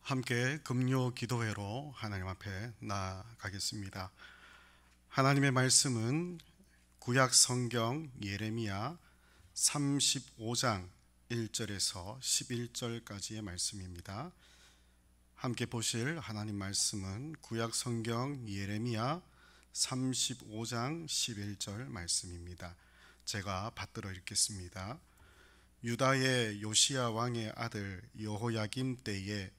함께 금요 기도회로 하나님 앞에 나아가겠습니다. 하나님의 말씀은 구약 성경 예레미야 35장 1절에서 11절까지의 말씀입니다. 함께 보실 하나님 말씀은 구약 성경 예레미야 35장 11절 말씀입니다. 제가 받들어 읽겠습니다. 유다의 요시야 왕의 아들 여호야김 때에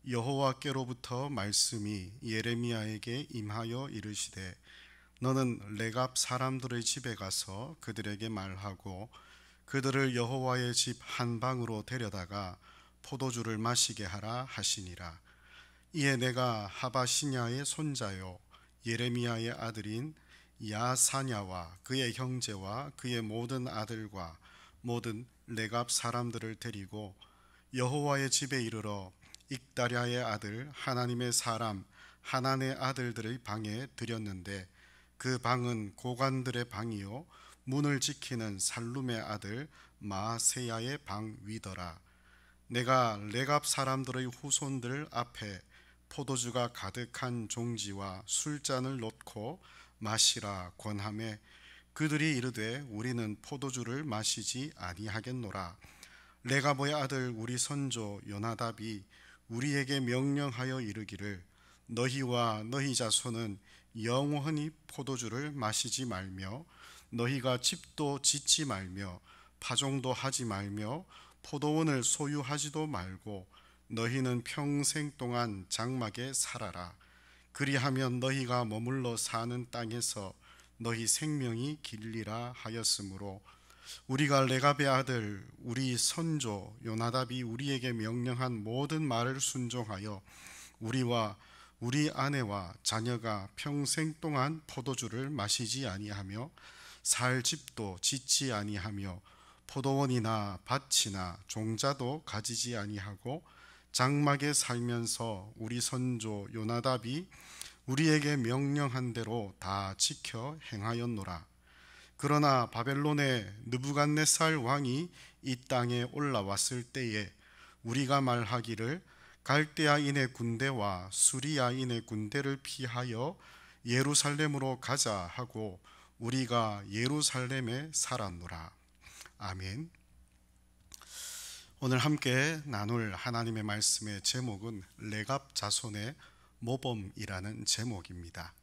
여호와께로부터 말씀이 예레미야에게 임하여 이르시되 너는 레갑 사람들의 집에 가서 그들에게 말하고 그들을 여호와의 집 한 방으로 데려다가 포도주를 마시게 하라 하시니라. 이에 내가 하바시냐의 손자요 예레미야의 아들인 야사냐와 그의 형제와 그의 모든 아들과 모든 레갑 사람들을 데리고 여호와의 집에 이르러 익다랴의 아들 하나님의 사람 하난의 아들들의 방에 들였는데 그 방은 고관들의 방이요 문을 지키는 살룸의 아들 마세야의 방 위더라. 내가 레갑 사람들의 후손들 앞에 포도주가 가득한 종지와 술잔을 놓고 마시라 권하매 그들이 이르되 우리는 포도주를 마시지 아니하겠노라. 레가보의 아들 우리 선조 요나답이 우리에게 명령하여 이르기를 너희와 너희 자손은 영원히 포도주를 마시지 말며 너희가 집도 짓지 말며 파종도 하지 말며 포도원을 소유하지도 말고 너희는 평생 동안 장막에 살아라. 그리하면 너희가 머물러 사는 땅에서 너희 생명이 길리라 하였으므로 우리가 레갑의 아들 우리 선조 요나답이 우리에게 명령한 모든 말을 순종하여 우리와 우리 아내와 자녀가 평생 동안 포도주를 마시지 아니하며 살 집도 짓지 아니하며 포도원이나 밭이나 종자도 가지지 아니하고 장막에 살면서 우리 선조 요나답이 우리에게 명령한 대로 다 지켜 행하였노라. 그러나 바벨론의 느부갓네살 왕이 이 땅에 올라왔을 때에 우리가 말하기를 갈대아인의 군대와 수리아인의 군대를 피하여 예루살렘으로 가자 하고 우리가 예루살렘에 살았노라. 아멘. 오늘 함께 나눌 하나님의 말씀의 제목은 레갑 자손의 모범이라는 제목입니다.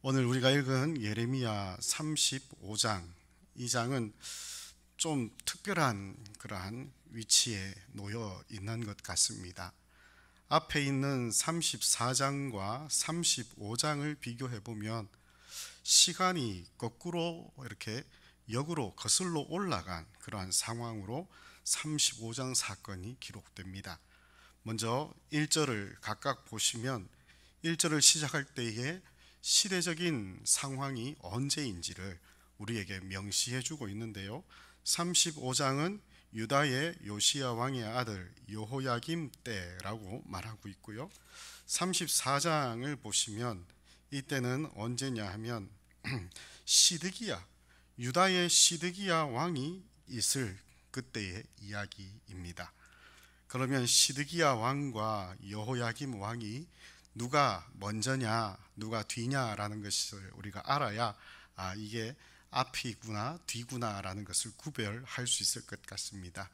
오늘 우리가 읽은 예레미야 35장, 이 장은 좀 특별한 그러한 위치에 놓여 있는 것 같습니다. 앞에 있는 34장과 35장을 비교해 보면 시간이 거꾸로 이렇게 역으로 거슬러 올라간 그러한 상황으로 35장 사건이 기록됩니다. 먼저 1절을 각각 보시면 1절을 시작할 때에 시대적인 상황이 언제인지를 우리에게 명시해 주고 있는데요. 35장은 유다의 요시야 왕의 아들 여호야김 때라고 말하고 있고요. 34장을 보시면 이때는 언제냐 하면 시드기야, 유다의 시드기야 왕이 있을 그때의 이야기입니다. 그러면 시드기야 왕과 여호야김 왕이 누가 먼저냐 누가 뒤냐라는 것을 우리가 알아야 이게 앞이구나 뒤구나라는 것을 구별할 수 있을 것 같습니다.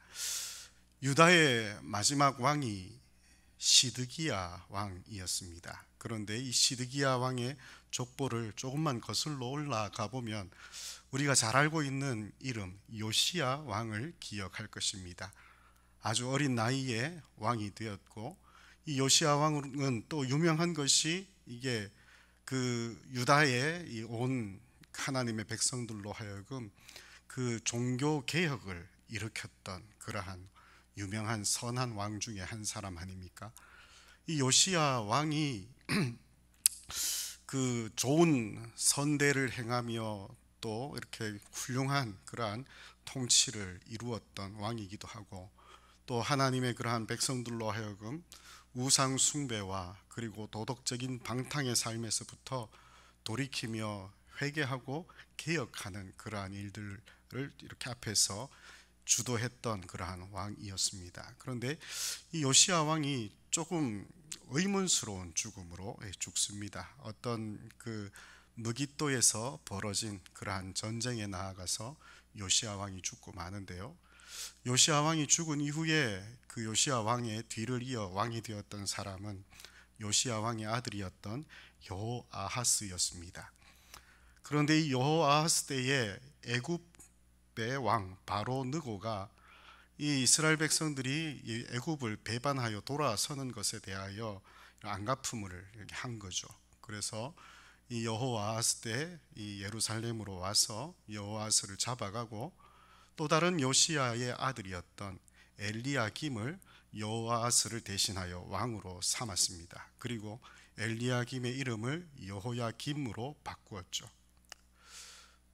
유다의 마지막 왕이 시드기야 왕이었습니다. 그런데 이 시드기야 왕의 족보를 조금만 거슬러 올라가 보면 우리가 잘 알고 있는 이름 요시야 왕을 기억할 것입니다. 아주 어린 나이에 왕이 되었고 이 요시야 왕은 또 유명한 것이 이게 그 유다의 온 하나님의 백성들로 하여금 그 종교 개혁을 일으켰던 그러한 유명한 선한 왕 중에 한 사람 아닙니까? 이 요시야 왕이 그 좋은 선대를 행하며 또 이렇게 훌륭한 그러한 통치를 이루었던 왕이기도 하고 또 하나님의 그러한 백성들로 하여금 우상 숭배와 그리고 도덕적인 방탕의 삶에서부터 돌이키며 회개하고 개혁하는 그러한 일들을 이렇게 앞에서 주도했던 그러한 왕이었습니다. 그런데 이 요시야 왕이 조금 의문스러운 죽음으로 죽습니다. 어떤 그 무깃도에서 벌어진 그러한 전쟁에 나아가서 요시야 왕이 죽고 마는데요. 요시야 왕이 죽은 이후에 그 요시야 왕의 뒤를 이어 왕이 되었던 사람은 요시야 왕의 아들이었던 여호아하스였습니다. 그런데 이 여호아하스 때에 애굽의 왕 바로 느고가 이 이스라엘 백성들이 이 애굽을 배반하여 돌아서는 것에 대하여 안갚음을 이렇게 한 거죠. 그래서 이 여호아하스 때 이 예루살렘으로 와서 여호아하스를 잡아가고 또 다른 요시야의 아들이었던 엘리야김을 여호아하스를 대신하여 왕으로 삼았습니다. 그리고 엘리야김의 이름을 여호야김으로 바꾸었죠.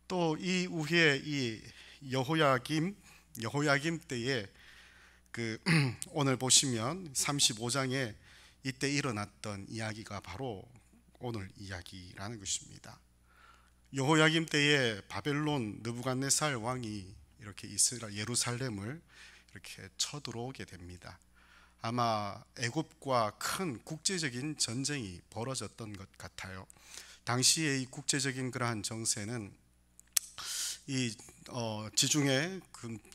또 이후에 이 여호야김 때에 그 오늘 보시면 35장에 이때 일어났던 이야기가 바로 오늘 이야기라는 것입니다. 여호야김 때에 바벨론 느부갓네살 왕이 이렇게 예루살렘을 이렇게 쳐들어오게 됩니다. 아마 애굽과 큰 국제적인 전쟁이 벌어졌던 것 같아요. 당시에 이 국제적인 그러한 정세는 이 지중해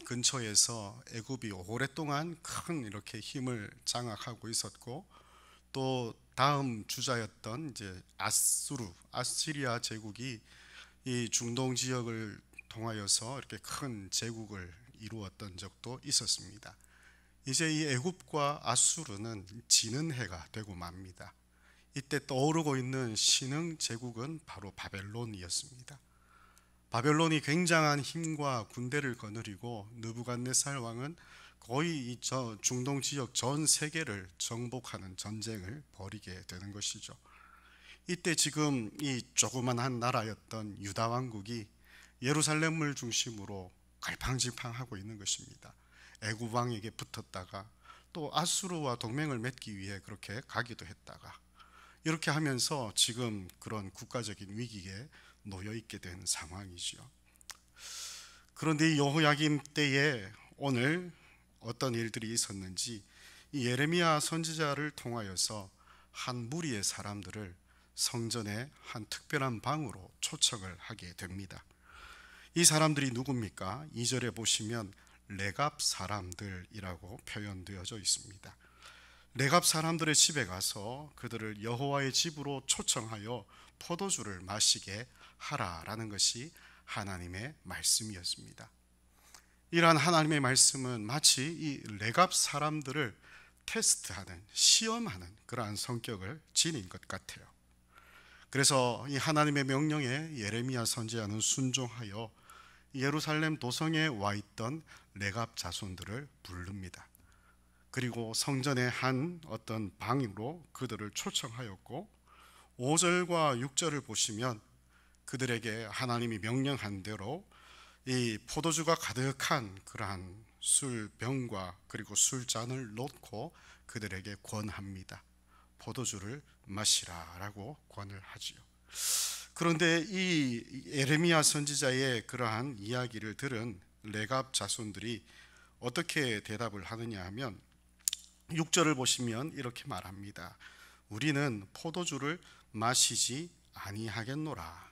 근처에서 애굽이 오랫동안 큰 이렇게 힘을 장악하고 있었고, 또 다음 주자였던 이제 아시리아 제국이 이 중동 지역을 통하여서 이렇게 큰 제국을 이루었던 적도 있었습니다. 이제 이 애굽과 아수르는 지는 해가 되고 맙니다. 이때 떠오르고 있는 신흥 제국은 바로 바벨론이었습니다. 바벨론이 굉장한 힘과 군대를 거느리고 느부갓네살 왕은 거의 이 중동 지역 전 세계를 정복하는 전쟁을 벌이게 되는 것이죠. 이때 지금 이 조그만한 나라였던 유다 왕국이 예루살렘을 중심으로 갈팡질팡하고 있는 것입니다. 애굽 왕에게 붙었다가 또 아수르와 동맹을 맺기 위해 그렇게 가기도 했다가, 이렇게 하면서 지금 그런 국가적인 위기에 놓여 있게 된 상황이죠. 그런데 이 여호야김 때에 오늘 어떤 일들이 있었는지 이 예레미야 선지자를 통하여서 한 무리의 사람들을 성전의 한 특별한 방으로 초청을 하게 됩니다. 이 사람들이 누굽니까? 2절에 보시면 레갑 사람들이라고 표현되어져 있습니다. 레갑 사람들의 집에 가서 그들을 여호와의 집으로 초청하여 포도주를 마시게 하라라는 것이 하나님의 말씀이었습니다. 이러한 하나님의 말씀은 마치 이 레갑 사람들을 테스트하는, 시험하는 그러한 성격을 지닌 것 같아요. 그래서 이 하나님의 명령에 예레미야 선지자는 순종하여 예루살렘 도성에 와 있던 레갑 자손들을 부릅니다. 그리고 성전의 한 어떤 방으로 그들을 초청하였고, 5절과 6절을 보시면 그들에게 하나님이 명령한 대로 이 포도주가 가득한 그러한 술병과 그리고 술잔을 놓고 그들에게 권합니다. 포도주를 마시라라고 권을 하지요. 그런데 이 예레미야 선지자의 그러한 이야기를 들은 레갑 자손들이 어떻게 대답을 하느냐 하면 6절을 보시면 이렇게 말합니다. 우리는 포도주를 마시지 아니하겠노라.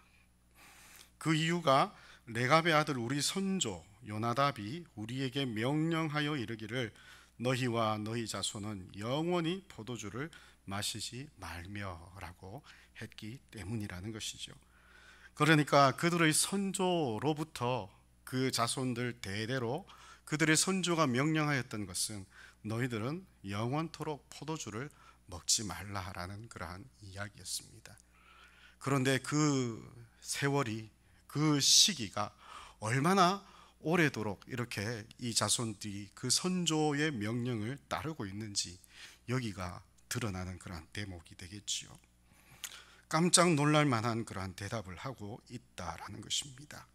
그 이유가 레갑의 아들 우리 선조 요나답이 우리에게 명령하여 이르기를 너희와 너희 자손은 영원히 포도주를 마시지 말며라고 했기 때문이라는 것이죠. 그러니까 그들의 선조로부터 그 자손들 대대로 그들의 선조가 명령하였던 것은 너희들은 영원토록 포도주를 먹지 말라라는 그러한 이야기였습니다. 그런데 그 세월이, 그 시기가 얼마나 오래도록 이렇게 이 자손들이 그 선조의 명령을 따르고 있는지 여기가 드러나는 그러한 대목이 되겠지요. 깜짝 놀랄 만한 그러한 대답을 하고 있다라는 것입니다.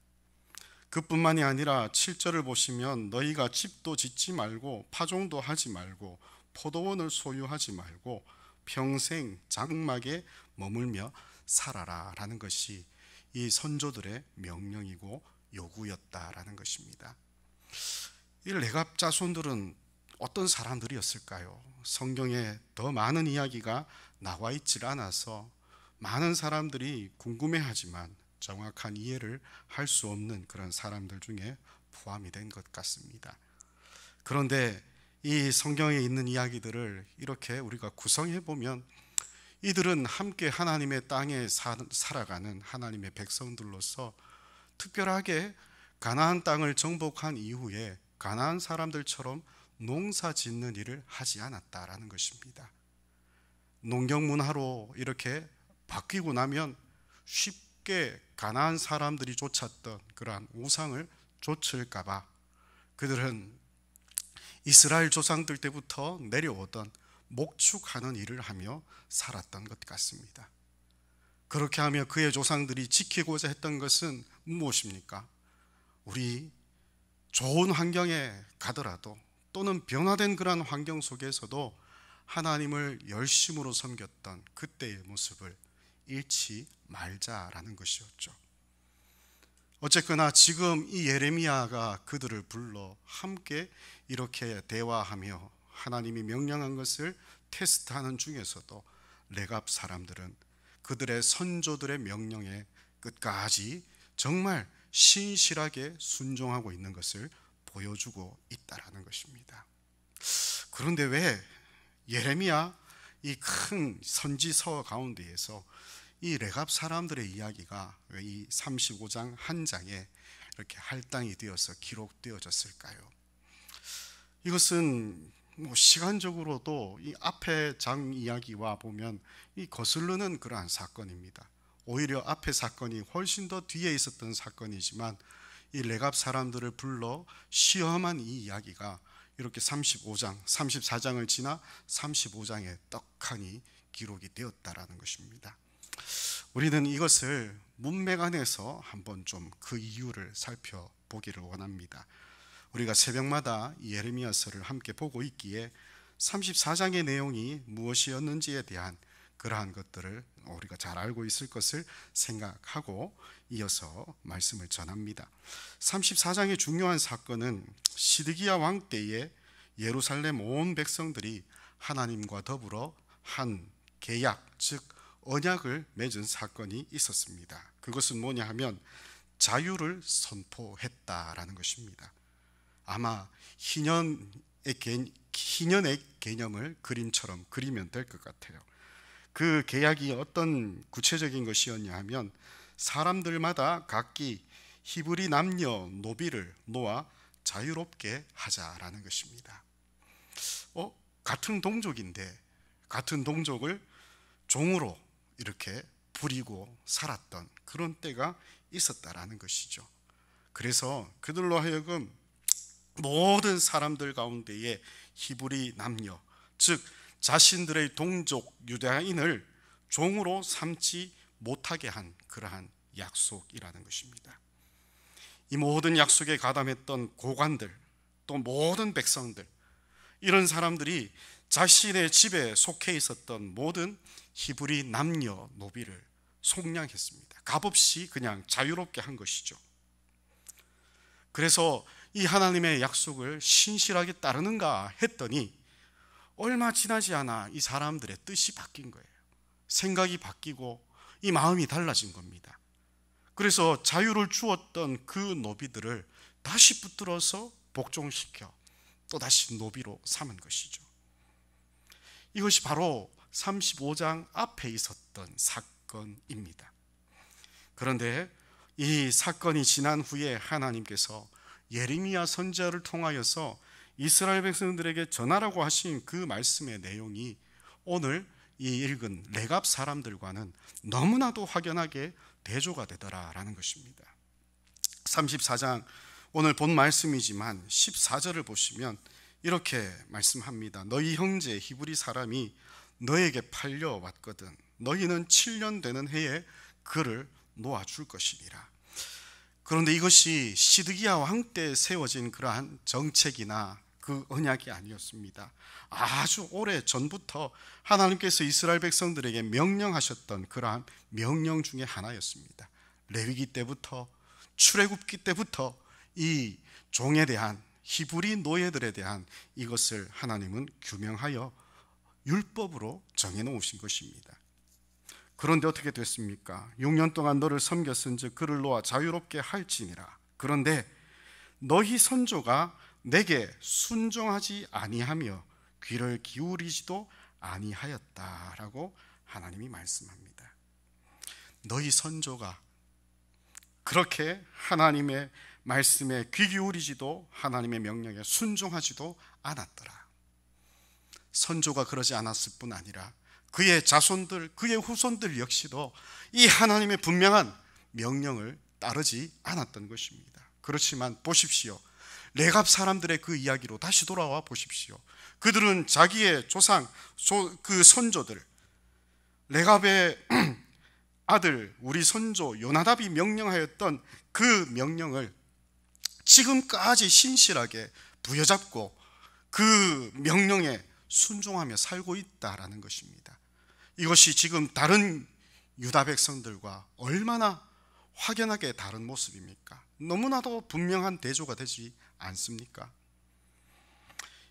그뿐만이 아니라 7절을 보시면 너희가 집도 짓지 말고 파종도 하지 말고 포도원을 소유하지 말고 평생 장막에 머물며 살아라 라는 것이 이 선조들의 명령이고 요구였다라는 것입니다. 이 레갑 자손들은 어떤 사람들이었을까요? 성경에 더 많은 이야기가 나와 있질 않아서 많은 사람들이 궁금해하지만 정확한 이해를 할 수 없는 그런 사람들 중에 포함이 된 것 같습니다. 그런데 이 성경에 있는 이야기들을 이렇게 우리가 구성해 보면 이들은 함께 하나님의 땅에 살아가는 하나님의 백성들로서 특별하게 가나안 땅을 정복한 이후에 가나안 사람들처럼 농사 짓는 일을 하지 않았다라는 것입니다. 농경 문화로 이렇게 바뀌고 나면 쉽게 가나안 사람들이 쫓았던 그러한 우상을 쫓을까 봐 그들은 이스라엘 조상들 때부터 내려오던 목축하는 일을 하며 살았던 것 같습니다. 그렇게 하며 그의 조상들이 지키고자 했던 것은 무엇입니까? 우리 좋은 환경에 가더라도 또는 변화된 그러한 환경 속에서도 하나님을 열심으로 섬겼던 그때의 모습을 잃지 말자라는 것이었죠. 어쨌거나 지금 이 예레미야가 그들을 불러 함께 이렇게 대화하며 하나님이 명령한 것을 테스트하는 중에서도 레갑 사람들은 그들의 선조들의 명령에 끝까지 정말 신실하게 순종하고 있는 것을 보여주고 있다라는 것입니다. 그런데 왜 예레미야 이 큰 선지서 가운데에서 이 레갑 사람들의 이야기가 왜 이 35장 한 장에 이렇게 할당이 되어서 기록되어졌을까요? 이것은 시간적으로도 이 앞의 장 이야기와 보면 이 거슬르는 그러한 사건입니다. 오히려 앞의 사건이 훨씬 더 뒤에 있었던 사건이지만 이 레갑 사람들을 불러 시험한 이 이야기가 이렇게 35장, 34장을 지나 35장에 떡하니 기록이 되었다라는 것입니다. 우리는 이것을 문맥 안에서 한번 좀 그 이유를 살펴보기를 원합니다. 우리가 새벽마다 예레미야서를 함께 보고 있기에 34장의 내용이 무엇이었는지에 대한 그러한 것들을 우리가 잘 알고 있을 것을 생각하고 이어서 말씀을 전합니다. 34장의 중요한 사건은 시드기야 왕 때에 예루살렘 온 백성들이 하나님과 더불어 한 계약, 즉 언약을 맺은 사건이 있었습니다. 그것은 뭐냐 하면 자유를 선포했다라는 것입니다. 아마 희년의 개념을 그림처럼 그리면 될 것 같아요. 그 계약이 어떤 구체적인 것이었냐 하면 사람들마다 각기 히브리 남녀 노비를 놓아 자유롭게 하자라는 것입니다. 같은 동족인데 같은 동족을 종으로 이렇게 부리고 살았던 그런 때가 있었다라는 것이죠. 그래서 그들로 하여금 모든 사람들 가운데에 히브리 남녀, 즉 자신들의 동족 유대인을 종으로 삼지 못하게 한 그러한 약속이라는 것입니다. 이 모든 약속에 가담했던 고관들, 또 모든 백성들, 이런 사람들이 자신의 집에 속해 있었던 모든 히브리 남녀 노비를 속량했습니다. 값없이 그냥 자유롭게 한 것이죠. 그래서 이 하나님의 약속을 신실하게 따르는가 했더니 얼마 지나지 않아 이 사람들의 뜻이 바뀐 거예요. 생각이 바뀌고 이 마음이 달라진 겁니다. 그래서 자유를 주었던 그 노비들을 다시 붙들어서 복종시켜 또다시 노비로 삼은 것이죠. 이것이 바로 35장 앞에 있었던 사건입니다. 그런데 이 사건이 지난 후에 하나님께서 예레미야 선지자를 통하여서 이스라엘 백성들에게 전하라고 하신 그 말씀의 내용이 오늘 이 읽은 레갑 사람들과는 너무나도 확연하게 대조가 되더라라는 것입니다. 34장 오늘 본 말씀이지만 14절을 보시면 이렇게 말씀합니다. 너희 형제 히브리 사람이 너에게 팔려왔거든 너희는 7년 되는 해에 그를 놓아줄 것이니라. 그런데 이것이 시드기야 왕 때 세워진 그러한 정책이나 그 언약이 아니었습니다. 아주 오래 전부터 하나님께서 이스라엘 백성들에게 명령하셨던 그러한 명령 중에 하나였습니다. 레위기 때부터 출애굽기 때부터 이 종에 대한 히브리 노예들에 대한 이것을 하나님은 규명하여 율법으로 정해놓으신 것입니다. 그런데 어떻게 됐습니까? 6년 동안 너를 섬겼은즉 그를 놓아 자유롭게 할지니라. 그런데 너희 선조가 내게 순종하지 아니하며 귀를 기울이지도 아니하였다라고 하나님이 말씀합니다. 너희 선조가 그렇게 하나님의 말씀에 귀 기울이지도 하나님의 명령에 순종하지도 않았더라. 선조가 그러지 않았을 뿐 아니라 그의 자손들, 그의 후손들 역시도 이 하나님의 분명한 명령을 따르지 않았던 것입니다. 그렇지만 보십시오. 레갑 사람들의 그 이야기로 다시 돌아와 보십시오. 그들은 자기의 조상, 그 선조들, 레갑의 아들 우리 선조 요나답이 명령하였던 그 명령을 지금까지 신실하게 부여잡고 그 명령에 순종하며 살고 있다라는 것입니다. 이것이 지금 다른 유다 백성들과 얼마나 확연하게 다른 모습입니까? 너무나도 분명한 대조가 되지 않습니까?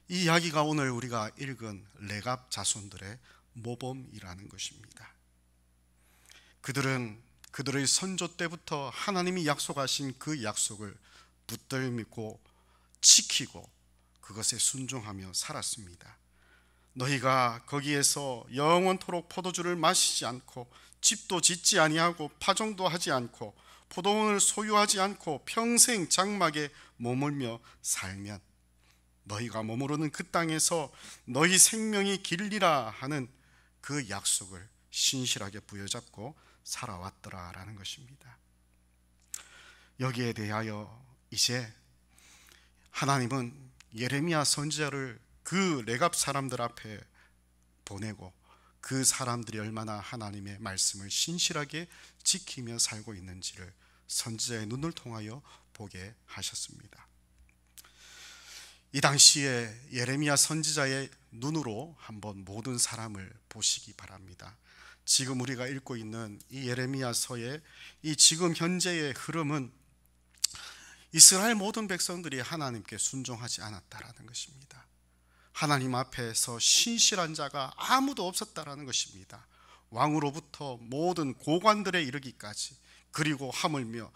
이 이야기가 오늘 우리가 읽은 레갑 자손들의 모범이라는 것입니다. 그들은 그들의 선조 때부터 하나님이 약속하신 그 약속을 붙들고 지키고 그것에 순종하며 살았습니다. 너희가 거기에서 영원토록 포도주를 마시지 않고 집도 짓지 아니하고 파종도 하지 않고 포도원을 소유하지 않고 평생 장막에 머물며 살면 너희가 머무르는 그 땅에서 너희 생명이 길리라 하는 그 약속을 신실하게 부여잡고 살아왔더라라는 것입니다. 여기에 대하여 이제 하나님은 예레미야 선지자를 그 레갑 사람들 앞에 보내고 그 사람들이 얼마나 하나님의 말씀을 신실하게 지키며 살고 있는지를 선지자의 눈을 통하여 보게 하셨습니다. 이 당시에 예레미야 선지자의 눈으로 한번 모든 사람을 보시기 바랍니다. 지금 우리가 읽고 있는 이 예레미야서의 이 지금 현재의 흐름은 이스라엘 모든 백성들이 하나님께 순종하지 않았다라는 것입니다. 하나님 앞에서 신실한 자가 아무도 없었다라는 것입니다. 왕으로부터 모든 고관들에 이르기까지, 그리고 하물며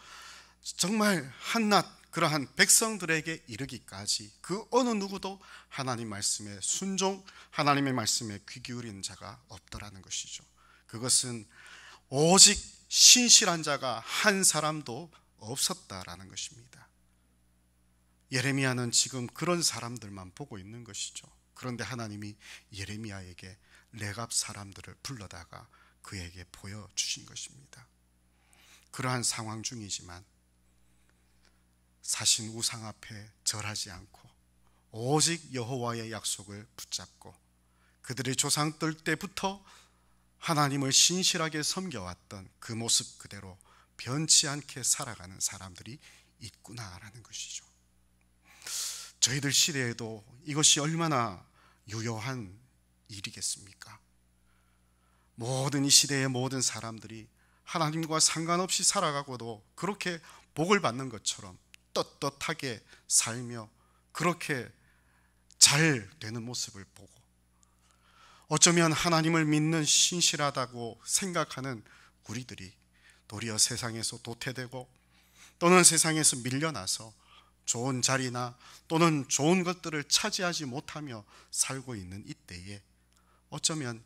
정말 한낱 그러한 백성들에게 이르기까지 그 어느 누구도 하나님 말씀에 순종, 하나님의 말씀에 귀 기울이는 자가 없더라는 것이죠. 그것은 오직 신실한 자가 한 사람도 없었다라는 것입니다. 예레미야는 지금 그런 사람들만 보고 있는 것이죠. 그런데 하나님이 예레미야에게 레갑 사람들을 불러다가 그에게 보여주신 것입니다. 그러한 상황 중이지만 사신 우상 앞에 절하지 않고 오직 여호와의 약속을 붙잡고 그들의 조상들 때부터 하나님을 신실하게 섬겨왔던 그 모습 그대로 변치 않게 살아가는 사람들이 있구나라는 것이죠. 저희들 시대에도 이것이 얼마나 유효한 일이겠습니까? 모든 이 시대의 모든 사람들이 하나님과 상관없이 살아가고도 그렇게 복을 받는 것처럼 떳떳하게 살며 그렇게 잘 되는 모습을 보고, 어쩌면 하나님을 믿는 신실하다고 생각하는 우리들이 도리어 세상에서 도태되고 또는 세상에서 밀려나서 좋은 자리나 또는 좋은 것들을 차지하지 못하며 살고 있는 이때에 어쩌면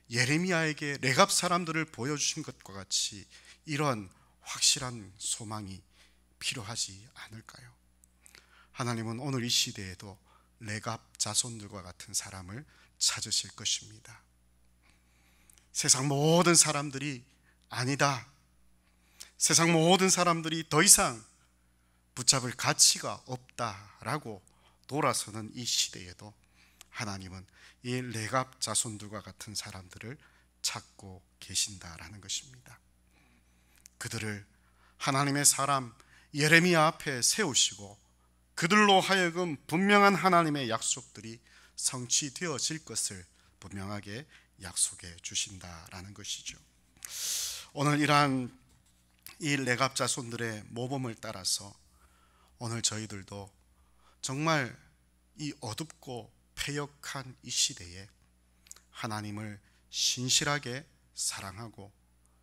예레미야에게 레갑 사람들을 보여주신 것과 같이 이러한 확실한 소망이 필요하지 않을까요? 하나님은 오늘 이 시대에도 레갑 자손들과 같은 사람을 찾으실 것입니다. 세상 모든 사람들이 아니다, 세상 모든 사람들이 더 이상 붙잡을 가치가 없다라고 돌아서는 이 시대에도 하나님은 이 레갑 자손들과 같은 사람들을 찾고 계신다라는 것입니다. 그들을 하나님의 사람 예레미야 앞에 세우시고 그들로 하여금 분명한 하나님의 약속들이 성취되어질 것을 분명하게 약속해 주신다라는 것이죠. 오늘 이러한 이 레갑 자손들의 모범을 따라서 오늘 저희들도 정말 이 어둡고 패역한 이 시대에 하나님을 신실하게 사랑하고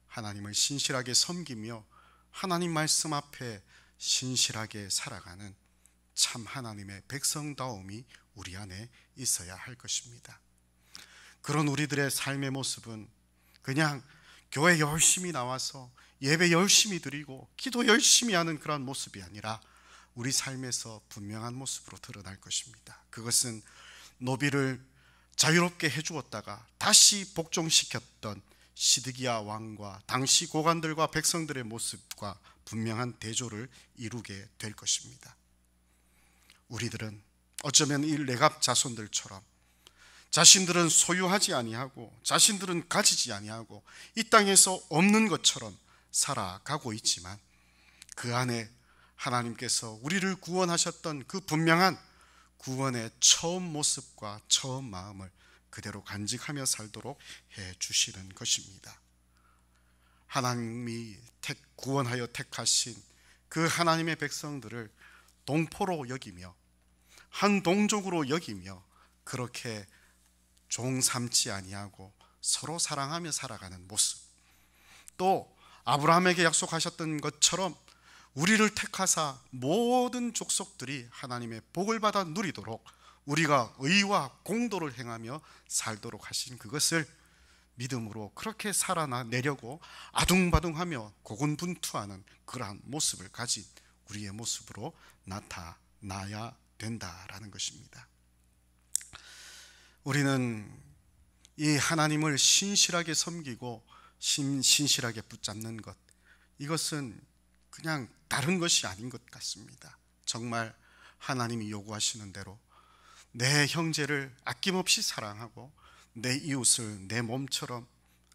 하나님을 신실하게 섬기며 하나님 말씀 앞에 신실하게 살아가는 참 하나님의 백성다움이 우리 안에 있어야 할 것입니다. 그런 우리들의 삶의 모습은 그냥 교회 열심히 나와서 예배 열심히 드리고 기도 열심히 하는 그런 모습이 아니라 우리 삶에서 분명한 모습으로 드러날 것입니다. 그것은 노비를 자유롭게 해주었다가 다시 복종시켰던 시드기야 왕과 당시 고관들과 백성들의 모습과 분명한 대조를 이루게 될 것입니다. 우리들은 어쩌면 이 레갑 자손들처럼 자신들은 소유하지 아니하고 자신들은 가지지 아니하고 이 땅에서 없는 것처럼 살아가고 있지만 그 안에 하나님께서 우리를 구원하셨던 그 분명한 구원의 처음 모습과 처음 마음을 그대로 간직하며 살도록 해 주시는 것입니다. 하나님이 구원하여 택하신 그 하나님의 백성들을 동포로 여기며 한 동족으로 여기며 그렇게 종 삼지 아니하고 서로 사랑하며 살아가는 모습, 또 아브라함에게 약속하셨던 것처럼 우리를 택하사 모든 족속들이 하나님의 복을 받아 누리도록 우리가 의와 공도를 행하며 살도록 하신 그것을 믿음으로 그렇게 살아내려고 아둥바둥하며 고군분투하는 그러한 모습을 가진 우리의 모습으로 나타나야 된다라는 것입니다. 우리는 이 하나님을 신실하게 섬기고 신실하게 붙잡는 것, 이것은 그냥 다른 것이 아닌 것 같습니다. 정말 하나님이 요구하시는 대로 내 형제를 아낌없이 사랑하고 내 이웃을 내 몸처럼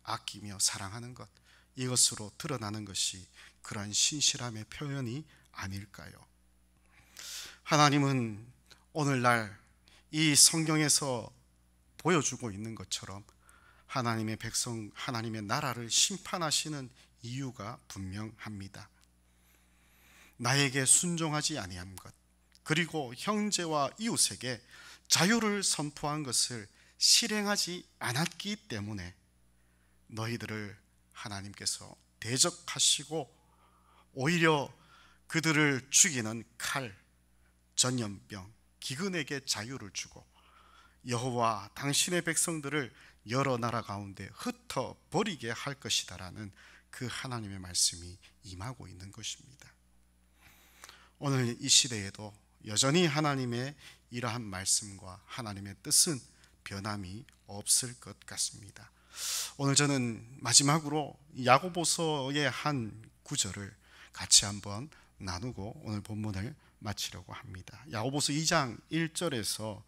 아끼며 사랑하는 것, 이것으로 드러나는 것이 그러한 신실함의 표현이 아닐까요? 하나님은 오늘날 이 성경에서 보여주고 있는 것처럼 하나님의 백성, 하나님의 나라를 심판하시는 이유가 분명합니다. 나에게 순종하지 아니한 것, 그리고 형제와 이웃에게 자유를 선포한 것을 실행하지 않았기 때문에 너희들을 하나님께서 대적하시고 오히려 그들을 죽이는 칼, 전염병, 기근에게 자유를 주고 여호와 당신의 백성들을 여러 나라 가운데 흩어버리게 할 것이다라는 그 하나님의 말씀이 임하고 있는 것입니다. 오늘 이 시대에도 여전히 하나님의 이러한 말씀과 하나님의 뜻은 변함이 없을 것 같습니다. 오늘 저는 마지막으로 야고보서의 한 구절을 같이 한번 나누고 오늘 본문을 마치려고 합니다. 야고보서 2장 1절에서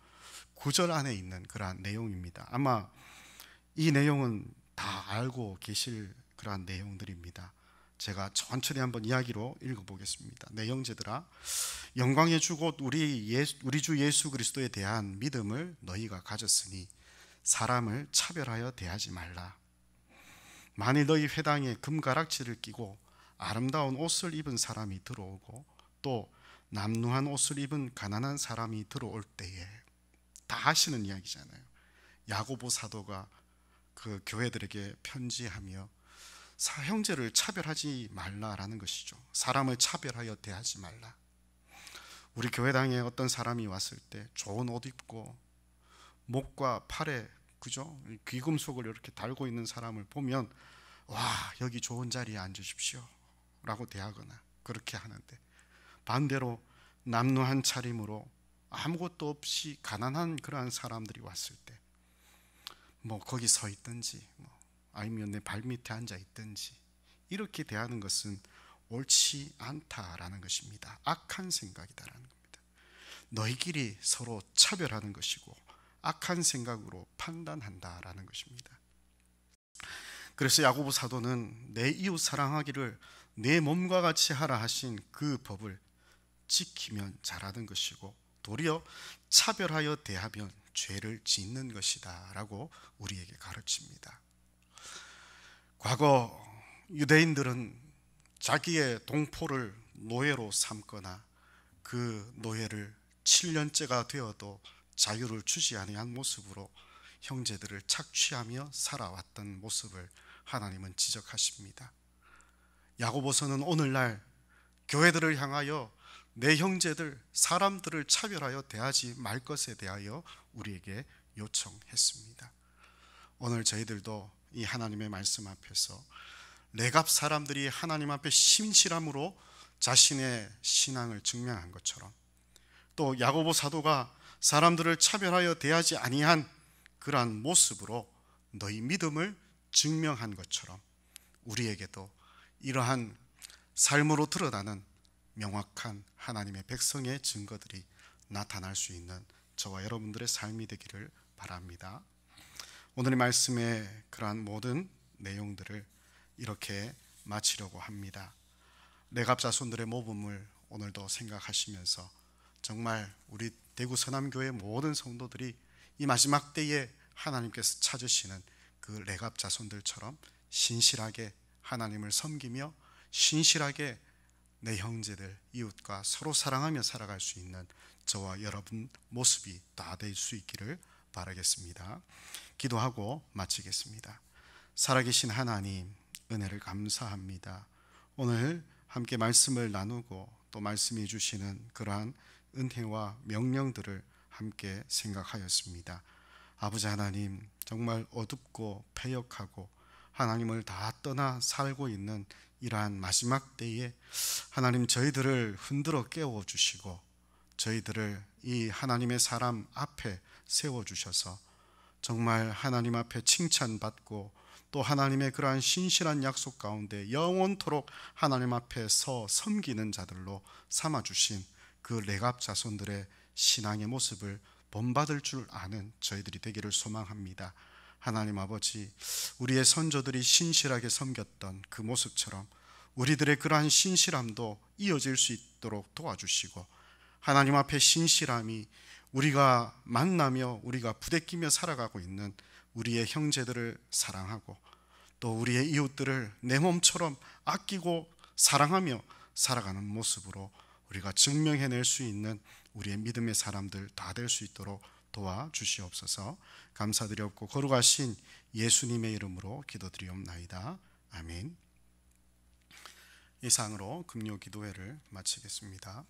9절 안에 있는 그러한 내용입니다. 아마 이 내용은 다 알고 계실 그러한 내용들입니다. 제가 천천히 한번 이야기로 읽어보겠습니다. 내 형제들아, 영광의 주 곧 우리 주 예수 그리스도에 대한 믿음을 너희가 가졌으니 사람을 차별하여 대하지 말라. 만일 너희 회당에 금가락지를 끼고 아름다운 옷을 입은 사람이 들어오고 또 남루한 옷을 입은 가난한 사람이 들어올 때에, 다 하시는 이야기잖아요. 야고보 사도가 그 교회들에게 편지하며 형제를 차별하지 말라라는 것이죠. 사람을 차별하여 대하지 말라. 우리 교회당에 어떤 사람이 왔을 때 좋은 옷 입고 목과 팔에 그죠? 귀금속을 이렇게 달고 있는 사람을 보면 와, 여기 좋은 자리에 앉으십시오 라고 대하거나 그렇게 하는데, 반대로 남루한 차림으로 아무것도 없이 가난한 그러한 사람들이 왔을 때 뭐 거기 서 있든지 아니면 내 발밑에 앉아 있든지 이렇게 대하는 것은 옳지 않다라는 것입니다. 악한 생각이다라는 겁니다. 너희끼리 서로 차별하는 것이고 악한 생각으로 판단한다라는 것입니다. 그래서 야고보 사도는 내 이웃 사랑하기를 내 몸과 같이 하라 하신 그 법을 지키면 잘하는 것이고 도리어 차별하여 대하면 죄를 짓는 것이다 라고 우리에게 가르칩니다. 과거 유대인들은 자기의 동포를 노예로 삼거나 그 노예를 7년째가 되어도 자유를 주지 아니한 모습으로 형제들을 착취하며 살아왔던 모습을 하나님은 지적하십니다. 야고보서는 오늘날 교회들을 향하여 내 형제들, 사람들을 차별하여 대하지 말 것에 대하여 우리에게 요청했습니다. 오늘 저희들도 이 하나님의 말씀 앞에서 레갑 사람들이 하나님 앞에 신실함으로 자신의 신앙을 증명한 것처럼, 또 야고보 사도가 사람들을 차별하여 대하지 아니한 그러한 모습으로 너희 믿음을 증명한 것처럼 우리에게도 이러한 삶으로 드러나는 명확한 하나님의 백성의 증거들이 나타날 수 있는 저와 여러분들의 삶이 되기를 바랍니다. 오늘의 말씀의 그러한 모든 내용들을 이렇게 마치려고 합니다. 레갑 자손들의 모범을 오늘도 생각하시면서 정말 우리 대구 서남교회 모든 성도들이 이 마지막 때에 하나님께서 찾으시는 그 레갑 자손들처럼 신실하게 하나님을 섬기며 신실하게 내 형제들, 이웃과 서로 사랑하며 살아갈 수 있는 저와 여러분 모습이 다 될 수 있기를 바라겠습니다. 기도하고 마치겠습니다. 살아계신 하나님, 은혜를 감사합니다. 오늘 함께 말씀을 나누고 또 말씀해 주시는 그러한 은혜와 명령들을 함께 생각하였습니다. 아버지 하나님, 정말 어둡고 패역하고 하나님을 다 떠나 살고 있는 이러한 마지막 때에 하나님 저희들을 흔들어 깨워주시고 저희들을 이 하나님의 사람 앞에 세워주셔서 정말 하나님 앞에 칭찬받고 또 하나님의 그러한 신실한 약속 가운데 영원토록 하나님 앞에 서 섬기는 자들로 삼아주신 그 레갑 자손들의 신앙의 모습을 본받을 줄 아는 저희들이 되기를 소망합니다. 하나님 아버지, 우리의 선조들이 신실하게 섬겼던 그 모습처럼 우리들의 그러한 신실함도 이어질 수 있도록 도와주시고, 하나님 앞에 신실함이 우리가 만나며 우리가 부대끼며 살아가고 있는 우리의 형제들을 사랑하고 또 우리의 이웃들을 내 몸처럼 아끼고 사랑하며 살아가는 모습으로 우리가 증명해낼 수 있는 우리의 믿음의 사람들 다 될 수 있도록 도와주시옵소서. 감사드렸고 거룩하신 예수님의 이름으로 기도드리옵나이다. 아멘. 이상으로 금요 기도회를 마치겠습니다.